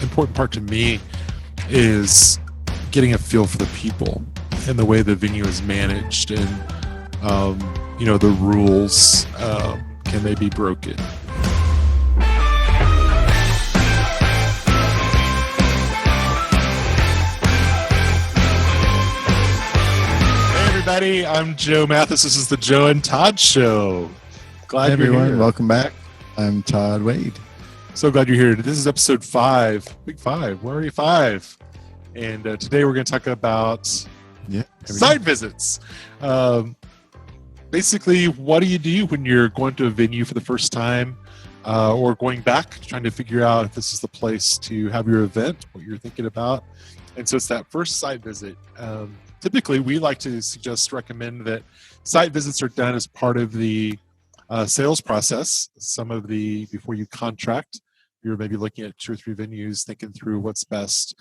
important part to me is getting a feel for the people and the way the venue is managed, and the rules, can they be broken? Hey everybody, I'm Joe Mathis. This is the Joe and Todd Show. Glad Hey you're everyone, here. welcome back. I'm Todd Wade. So glad you're here. This is episode 5. Big 5. We're already 5. And today we're going to talk about site visits. Basically, what do you do when you're going to a venue for the first time, or going back, trying to figure out if this is the place to have your event, what you're thinking about. And so it's that first site visit. Typically, we like to recommend that site visits are done as part of the sales process. Before you contract, you're maybe looking at 2 or 3 venues, thinking through what's best.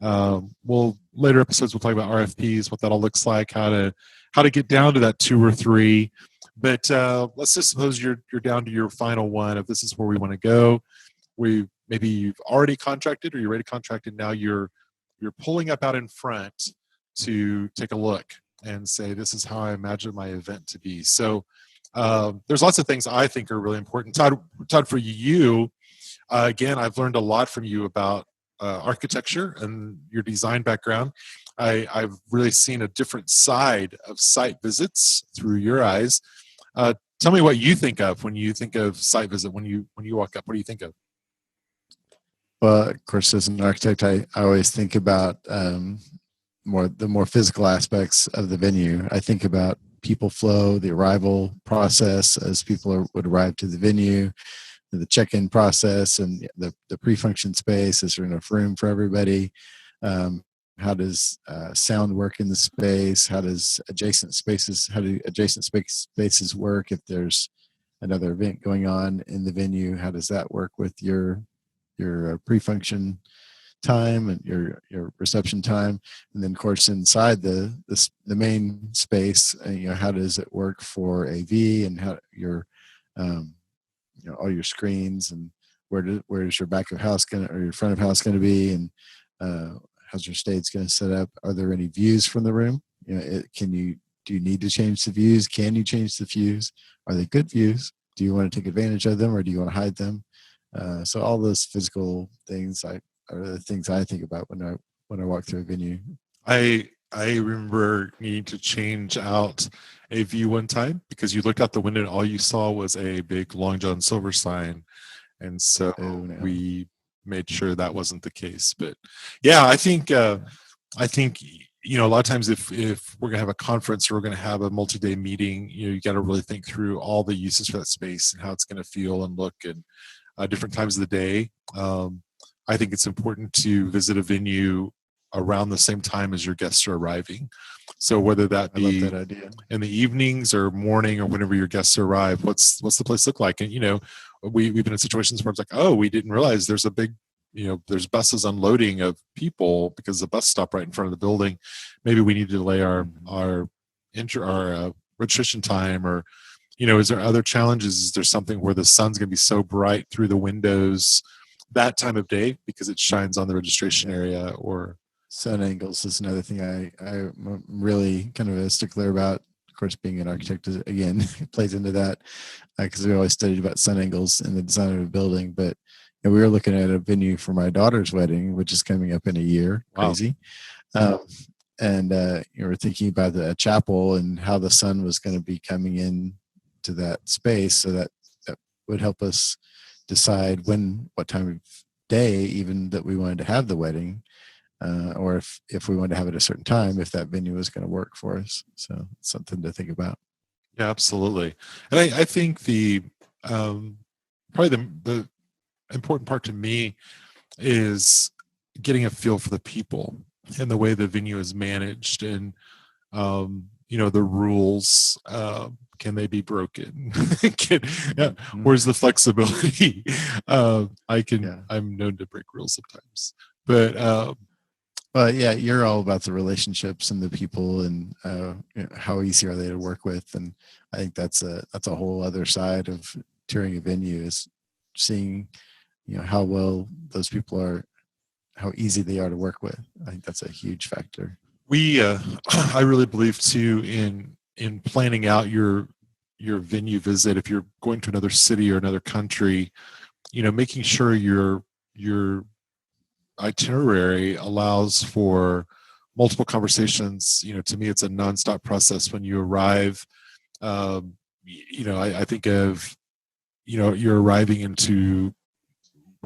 Later episodes we'll talk about RFPs, what that all looks like, how to get down to that 2 or 3. But let's just suppose you're down to your final one. If this is where we want to go, maybe you've already contracted, or you're ready to contract, and now you're pulling up out in front to take a look and say, this is how I imagine my event to be. So there's lots of things I think are really important. Todd, for you, again, I've learned a lot from you about architecture and your design background. I've really seen a different side of site visits through your eyes. Tell me what you think of when you think of site visit. When you walk up, what do you think of? Well, of course, as an architect, I always think about the more physical aspects of the venue. I think about people flow, the arrival process as people would arrive to the venue, the check-in process, and the pre-function space. Is there enough room for everybody? How does sound work in the space? How do adjacent spaces work if there's another event going on in the venue? How does that work with your pre-function time and your reception time? And then, of course, inside the main space, how does it work for AV, and how your all your screens, and where's your back of house or your front of house going to be, and how's your stage going to set up? Are there any views from the room? Do you need to change the views? Can you change the views? Are they good views? Do you want to take advantage of them, or do you want to hide them? So all those physical things are the things I think about when I walk through a venue. I remember needing to change out a view one time because you looked out the window and all you saw was a big Long John Silver sign. And so we made sure that wasn't the case. But yeah, I think a lot of times if we're going to have a conference or we're going to have a multi-day meeting, you got to really think through all the uses for that space and how it's going to feel and look, and different times of the day. I think it's important to visit a venue around the same time as your guests are arriving. So whether that be in the evenings or morning or whenever your guests arrive, what's the place look like? And we've been in situations where it's like, oh, we didn't realize there's a big, there's buses unloading of people because the bus stopped right in front of the building. Maybe we need to delay our registration time, or is there other challenges? Is there something where the sun's going to be so bright through the windows that time of day because it shines on the registration area? Or sun angles is another thing I'm really kind of a stickler about. Of course, being an architect again plays into that, because we always studied about sun angles in the design of a building. But we were looking at a venue for my daughter's wedding, which is coming up in a year. Wow. Crazy. And we're thinking about the chapel and how the sun was going to be coming in to that space, so that would help us decide what time of day even that we wanted to have the wedding, or if we wanted to have it at a certain time, if that venue was going to work for us. So it's something to think about. Yeah, absolutely. And I think the probably the important part to me is getting a feel for the people and the way the venue is managed, and the rules, can they be broken? Where's the flexibility? I'm known to break rules sometimes, but you're all about the relationships and the people, and how easy are they to work with. And I think that's a whole other side of touring a venue, is seeing how well those people are how easy they are to work with. I think that's a huge factor. We I really believe too in planning out your venue visit. If you're going to another city or another country, making sure your itinerary allows for multiple conversations. To me, it's a nonstop process when you arrive. I think of, you're arriving into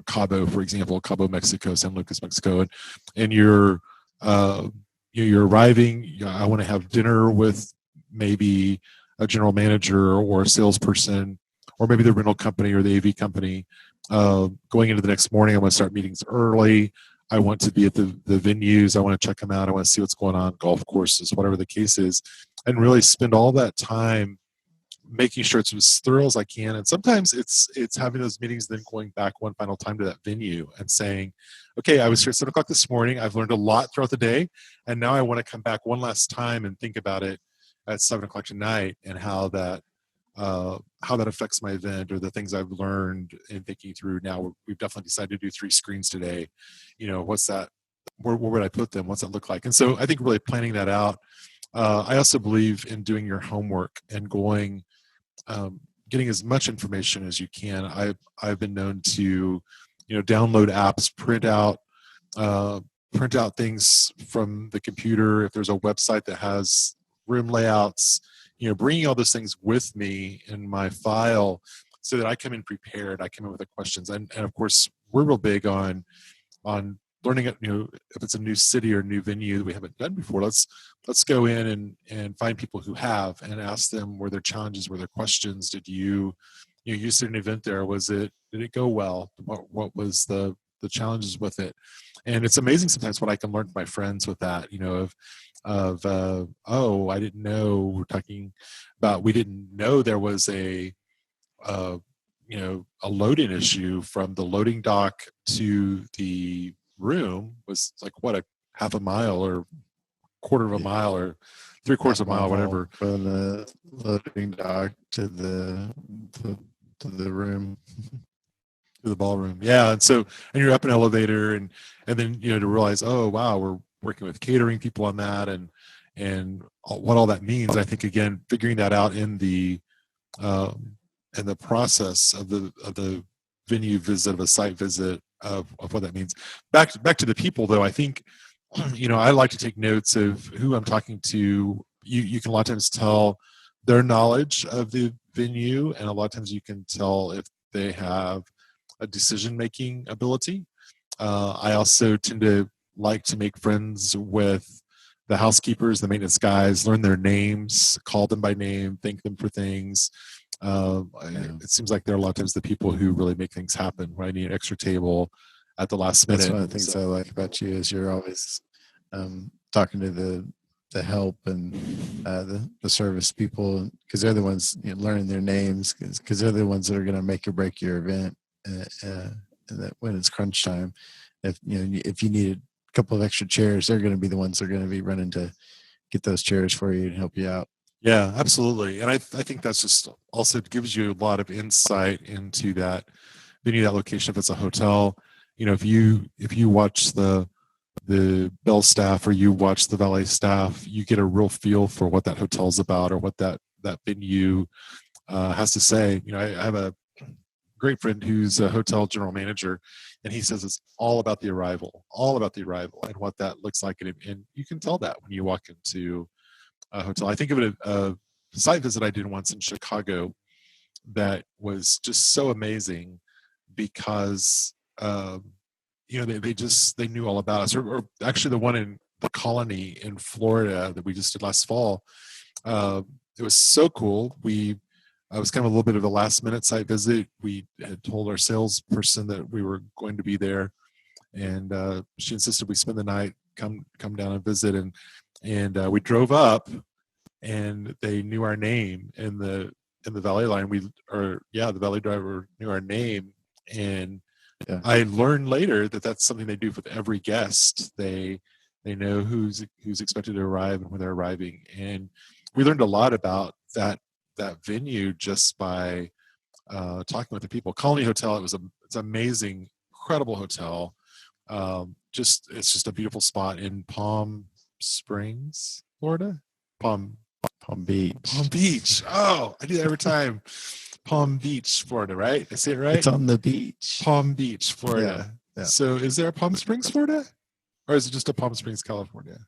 Cabo, for example, Cabo, Mexico, San Lucas, Mexico, and uh, you're arriving. I want to have dinner with maybe a general manager or a salesperson, or maybe the rental company or the AV company. Going into the next morning, I want to start meetings early. I want to be at the venues. I want to check them out. I want to see what's going on, golf courses, whatever the case is, and really spend all that time making sure it's as thorough as I can. And sometimes it's having those meetings, then going back one final time to that venue and saying, okay, I was here at 7 o'clock this morning. I've learned a lot throughout the day. And now I want to come back one last time and think about it at 7 o'clock tonight, and how that affects my event, or the things I've learned in thinking through. Now we've definitely decided to do 3 screens today. What's that? Where would I put them? What's that look like? And so I think really planning that out. I also believe in doing your homework and getting as much information as you can. I've been known to, download apps, print out things from the computer. If there's a website that has room layouts, bringing all those things with me in my file so that I come in prepared. I come in with the questions, and of course, we're real big on learning it. If it's a new city or new venue that we haven't done before, let's go in and find people who have, and ask them, were there challenges, were there questions? Did you did an event there? Did it go well? What was the challenges with it? And it's amazing sometimes what I can learn from my friends with that. Oh, I didn't know. We're talking about, we didn't know there was uh, a loading issue from the loading dock to the room was like, what, a half a mile or quarter of a mile or 3/4 of a mile, whatever. From the loading dock to the room. To the ballroom. Yeah. And you're up an elevator, and then, to realize, oh, wow, we're working with catering people on that, and what all that means. I think, again, figuring that out in the process of the venue visit, of a site visit, of what that means. Back to the people, though, I think, I like to take notes of who I'm talking to. You can a lot of times tell their knowledge of the venue, and a lot of times you can tell if they have a decision-making ability. I also tend to like to make friends with the housekeepers, the maintenance guys, learn their names, call them by name, thank them for things. It seems like they're a lot of times the people who really make things happen. When I need an extra table at the last minute. That's one of the things I like about you, is you're always talking to the help and the service people, because they're the ones learning their names, because they're the ones that are going to make or break your event. And that when it's crunch time, if you need a couple of extra chairs, they're going to be the ones that are going to be running to get those chairs for you and help you out. Yeah, absolutely. And I think that's just also gives you a lot of insight into that venue, that location. If it's a hotel, if you watch the bell staff, or you watch the valet staff, you get a real feel for what that hotel's about, or what that venue has to say. I have a great friend who's a hotel general manager, and he says it's all about the arrival, and what that looks like. And you can tell that when you walk into a hotel. I think of it, a site visit I did once in Chicago that was just so amazing, because they knew all about us. Or actually, the one in the Colony in Florida that we just did last fall, it was so cool. I was kind of a little bit of a last minute site visit. We had told our salesperson that we were going to be there, and she insisted we spend the night, come down and visit, and we drove up, and they knew our name in the valet line. The valet driver knew our name, and yeah. I learned later that that's something they do with every guest. They know who's expected to arrive and when they're arriving, and we learned a lot about that venue just by talking with the people. Colony Hotel, it's amazing, incredible hotel. it's just a beautiful spot in Palm Springs, Florida. Palm Palm Beach. Palm Beach. Oh, I do that every time. Palm Beach, Florida, right? I say it right? It's on the beach. Palm Beach, Yeah. Florida. Yeah. So is there a Palm Springs, Florida? Or is it just a Palm Springs, California?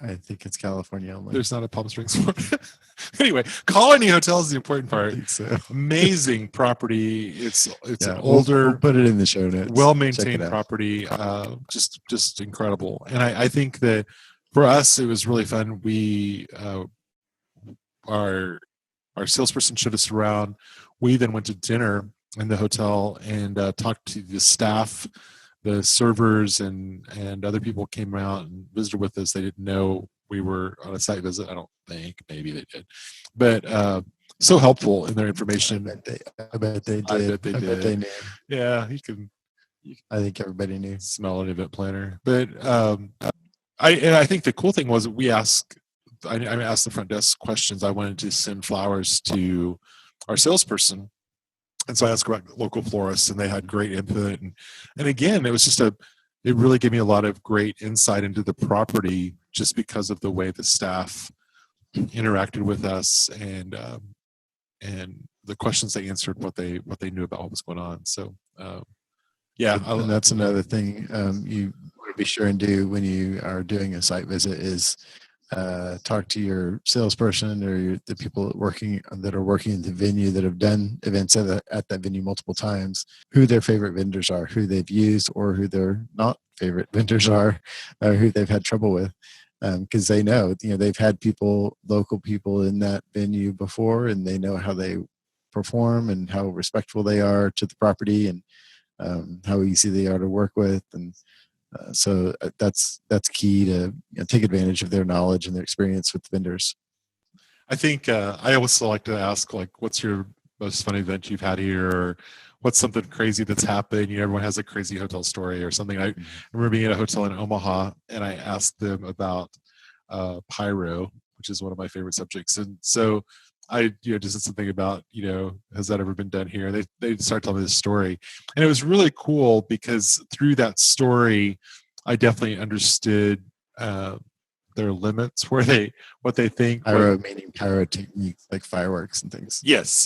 I think it's California only. There's not a Palm Springs, Florida. Anyway, Colony Hotel is the important I part. think so. Amazing property. It's Yeah, an older, we'll put it in the show notes. Check well-maintained it out. property. Just incredible. And I think that for us, it was really fun. We our salesperson showed us around. We then went to dinner in the hotel and talked to the staff, the servers, and other people came out and visited with us. They didn't know we were on a site visit. I don't think. Maybe they did, but so helpful in their information. I bet they did. I bet they knew. Yeah, you can I think everybody knew. smell an event planner. But I think the cool thing was I asked the front desk questions. I wanted to send flowers to our salesperson, and so I asked about local florists, and they had great input. And again, it was just it really gave me a lot of great insight into the property just because of the way the staff interacted with us and the questions they answered, what they knew about what was going on. So yeah, and that's another thing you want to be sure and do when you are doing a site visit is talk to your salesperson or the people that are working in the venue that have done events at that venue multiple times, who their favorite vendors are, who they've used, or who their not favorite vendors are, or who they've had trouble with, because they know they've had local people in that venue before, and they know how they perform and how respectful they are to the property and how easy they are to work with. And so that's key to take advantage of their knowledge and their experience with vendors. I think I also like to ask, like, what's your most fun event you've had here, or what's something crazy that's happened? Everyone has a crazy hotel story or something. I remember being at a hotel in Omaha, and I asked them about pyro, which is one of my favorite subjects, and so I just said something about has that ever been done here? They started telling me this story, and it was really cool because through that story, I definitely understood their limits, what they think. Pyro meaning pyrotechnics like fireworks and things. Yes,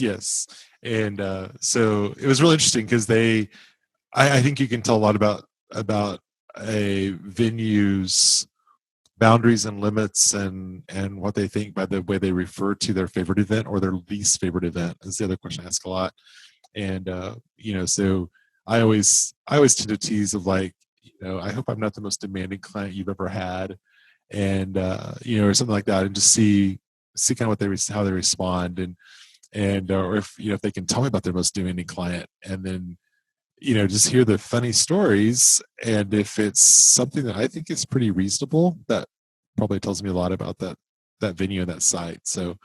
and so it was really interesting because I think you can tell a lot about a venue's boundaries and limits and what they think by the way they refer to their favorite event or their least favorite event is the other question I ask a lot. And so I always tend to tease of like, I hope I'm not the most demanding client you've ever had, and or something like that, and just see kind of how they respond, and or if they can tell me about their most demanding client, and then just hear the funny stories. And if it's something that I think is pretty reasonable, that probably tells me a lot about that venue and that site. So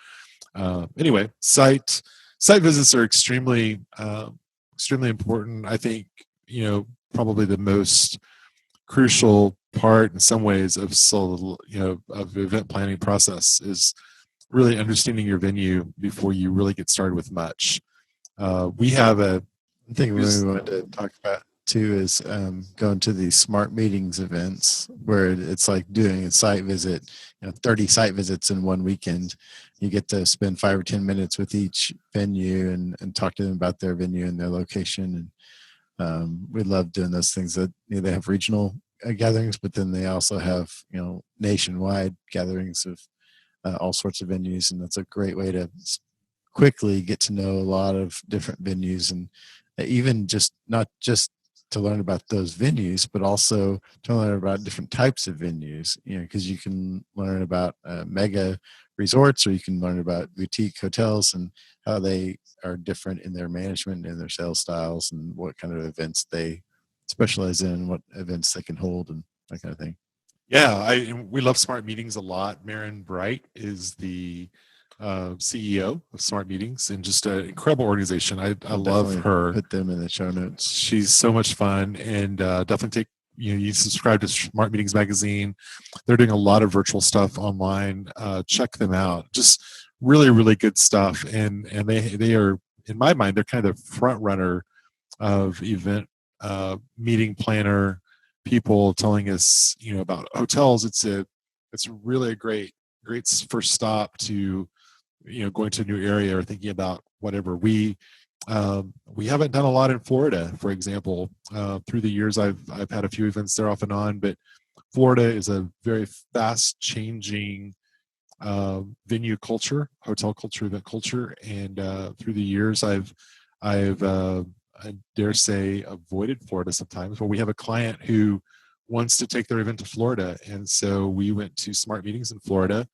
anyway, site visits are extremely important. I think probably the most crucial part in some ways of of the event planning process is really understanding your venue before you really get started with much. We have a thing we wanted to talk about too is going to these smart meetings events where it's like doing a site visit, 30 site visits in one weekend. You get to spend 5 or 10 minutes with each venue and talk to them about their venue and their location. And we love doing those things that they have regional gatherings, but then they also have nationwide gatherings of all sorts of venues, and that's a great way to quickly get to know a lot of different venues, and even just not just to learn about those venues, but also to learn about different types of venues, because you can learn about mega resorts, or you can learn about boutique hotels and how they are different in their management and their sales styles and what kind of events they specialize in, what events they can hold, and that kind of thing. Yeah, we love Smart Meetings a lot. Marin Bright is the CEO of Smart Meetings, and just an incredible organization. I love her. Put them in the show notes. She's so much fun, and definitely you subscribe to Smart Meetings magazine. They're doing a lot of virtual stuff online. Check them out. Just really, really good stuff, and they are, in my mind, they're kind of the front runner of event meeting planner people telling us, about hotels. It's really a great first stop to, going to a new area or thinking about whatever. We haven't done a lot in Florida, for example. Through the years, I've had a few events there off and on, but Florida is a very fast changing venue culture, hotel culture, event culture, and through the years, I've I dare say avoided Florida sometimes. But we have a client who wants to take their event to Florida, and so we went to Smart Meetings in Florida,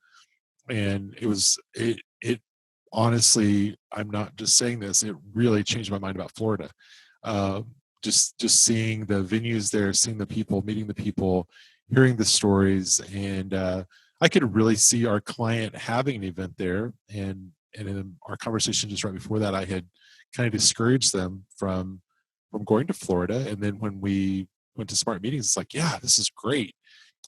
and it honestly, I'm not just saying this, it really changed my mind about Florida. uh, just seeing the venues there, seeing the people, meeting the people, hearing the stories, and I could really see our client having an event there. And in our conversation just right before that, I had kind of discouraged them from going to Florida. And then when we went to Smart Meetings, it's like, yeah, this is great,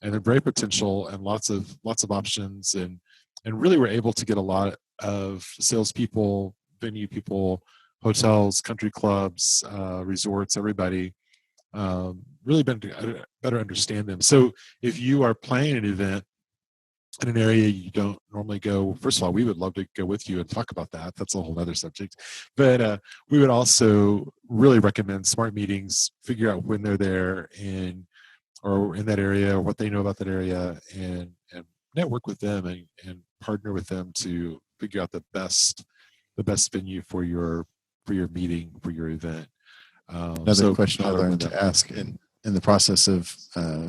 and they're very potential and lots of options, and really we're able to get a lot of salespeople, venue people, hotels, country clubs, resorts, everybody, really better understand them. So if you are planning an event in an area you don't normally go, first of all, we would love to go with you and talk about that. That's a whole other subject. But we would also really recommend Smart Meetings, figure out when they're there and or in that area, or what they know about that area, and network with them, and partner with them to figure out the best venue for your meeting, for your event. Another So question I Tyler, learned to ask in the process of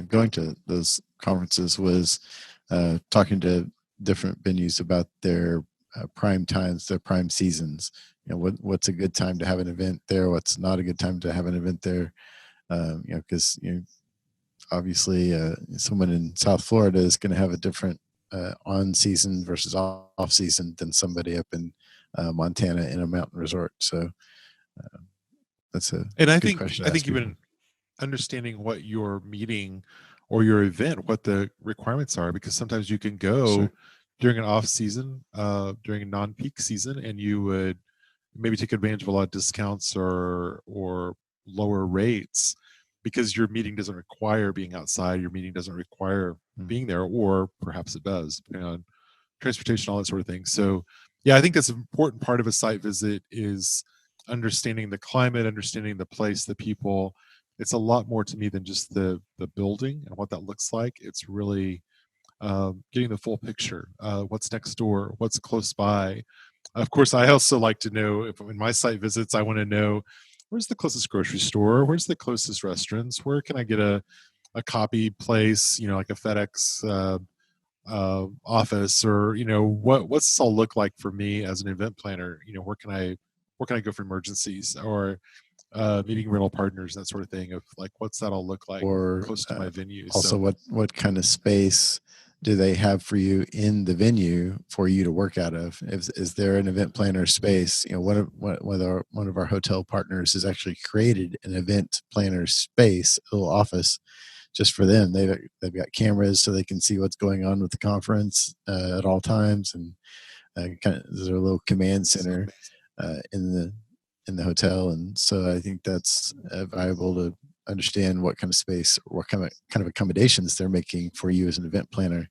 going to those conferences was talking to different venues about their prime times, their prime seasons. What's a good time to have an event there? What's not a good time to have an event there? Because obviously someone in South Florida is going to have a different on season versus off season than somebody up in Montana in a mountain resort. So that's a and I good think question I to ask think people. even understanding what your meeting or your event, what the requirements are, because sometimes you can go Sure. during an off season, during a non-peak season, and you would maybe take advantage of a lot of discounts or lower rates because your meeting doesn't require being outside, your meeting doesn't require Mm. being there, or perhaps it does, depending on transportation, all that sort of thing. So yeah, I think that's an important part of a site visit is understanding the climate, understanding the place, the people. It's a lot more to me than just the building and what that looks like. It's really getting the full picture. What's next door? What's close by? Of course, I also like to know, if in my site visits, I want to know where's the closest grocery store, where's the closest restaurants, where can I get a copy place, like a FedEx office, or what's this all look like for me as an event planner? Where can I go for emergencies, or meeting rental partners, that sort of thing, of like what's that all look like Or close to my venue. also, So what kind of space do they have for you in the venue for you to work out of? Is there an event planner space? One of our hotel partners has actually created an event planner space, a little office just for them. They've got cameras so they can see what's going on with the conference at all times, and kind of there's a little command center in the hotel. And so I think that's valuable to understand what kind of space, what kind of accommodations they're making for you as an event planner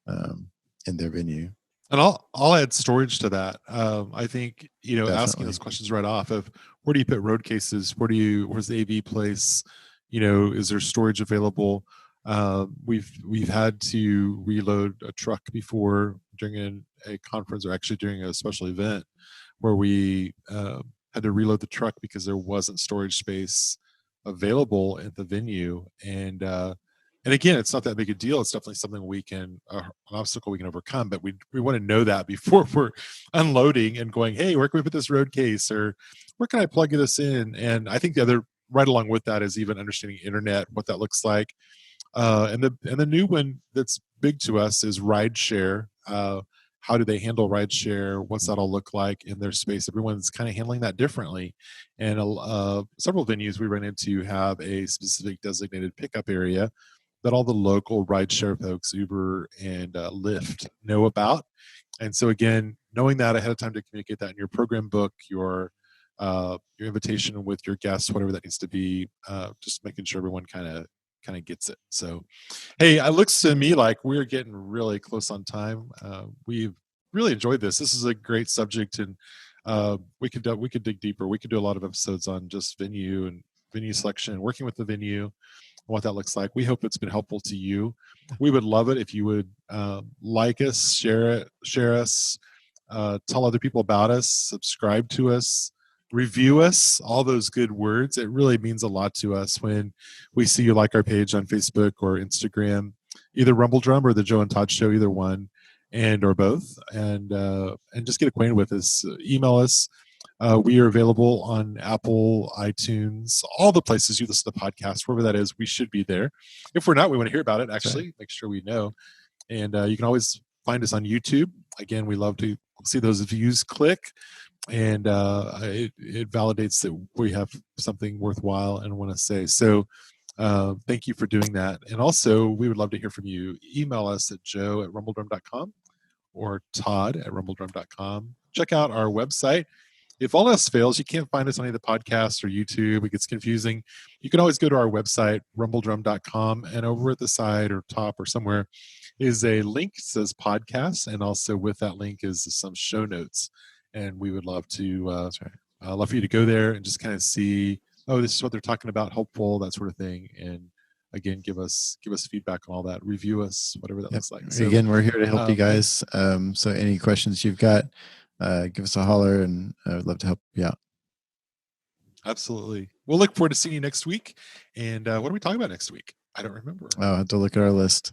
um, in their venue. and I'll add storage to that. I think asking those Definitely. questions right off of where do you put road cases, where's the AV place, is there storage available? We've had to reload a truck before during a conference, or actually during a special event, where we had to reload the truck because there wasn't storage space available at the venue. And again, it's not that big a deal. It's definitely something an obstacle we can overcome. But we want to know that before we're unloading and going, hey, where can we put this road case, or where can I plug this in? And I think the other right along with that is even understanding internet, what that looks like. And the new one that's big to us is ride share. How do they handle ride share? What's that all look like in their space? Everyone's kind of handling that differently. And several venues we run into have a specific designated pickup area that all the local rideshare folks, Uber and Lyft, know about. And so again, knowing that ahead of time to communicate that in your program book, your your invitation with your guests, whatever that needs to be. Just making sure everyone kind of gets it. So, hey, it looks to me like we're getting really close on time. We've really enjoyed this. This is a great subject, and we could dig deeper. We could do a lot of episodes on just venue and venue selection, working with the venue, what that looks like. We hope it's been helpful to you. We would love it if you would like us, share us, tell other people about us, subscribe to us, review us, all those good words. It really means a lot to us when we see you like our page on Facebook or Instagram, either Rumble Drum or the Joe and Todd Show, either one, and or both, and just get acquainted with us. Email us. We are available on Apple, iTunes, all the places you listen to podcasts, wherever that is. We should be there. If we're not, we want to hear about it. Actually, make sure we know. And you can always find us on YouTube. Again, we love to see those views click, and it validates that we have something worthwhile and want to say. So thank you for doing that. And also, we would love to hear from you. Email us at joe@rumbledrum.com or todd@rumbledrum.com. Check out our website. If all else fails, you can't find us on any of the podcasts or YouTube, it gets confusing, you can always go to our website, rumbledrum.com, and over at the side or top or somewhere is a link that says podcasts, and also with that link is some show notes. And we would love to love for you to go there and just kind of see, oh, this is what they're talking about, helpful, that sort of thing. And again, give us feedback on all that, review us, whatever that looks like. So, again, we're here to help you guys. So any questions you've got, give us a holler, and I would love to help you out. Absolutely. We'll look forward to seeing you next week. And what are we talking about next week? I don't remember. I'll have to look at our list.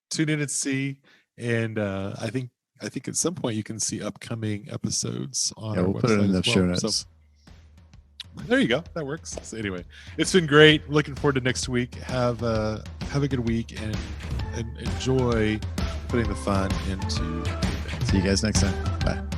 Tune in and see. And I think at some point you can see upcoming episodes on our website. We'll put it in the show notes. So, there you go. That works. So anyway, it's been great. Looking forward to next week. Have a good week, and enjoy putting the fun into. See you guys next time. Bye.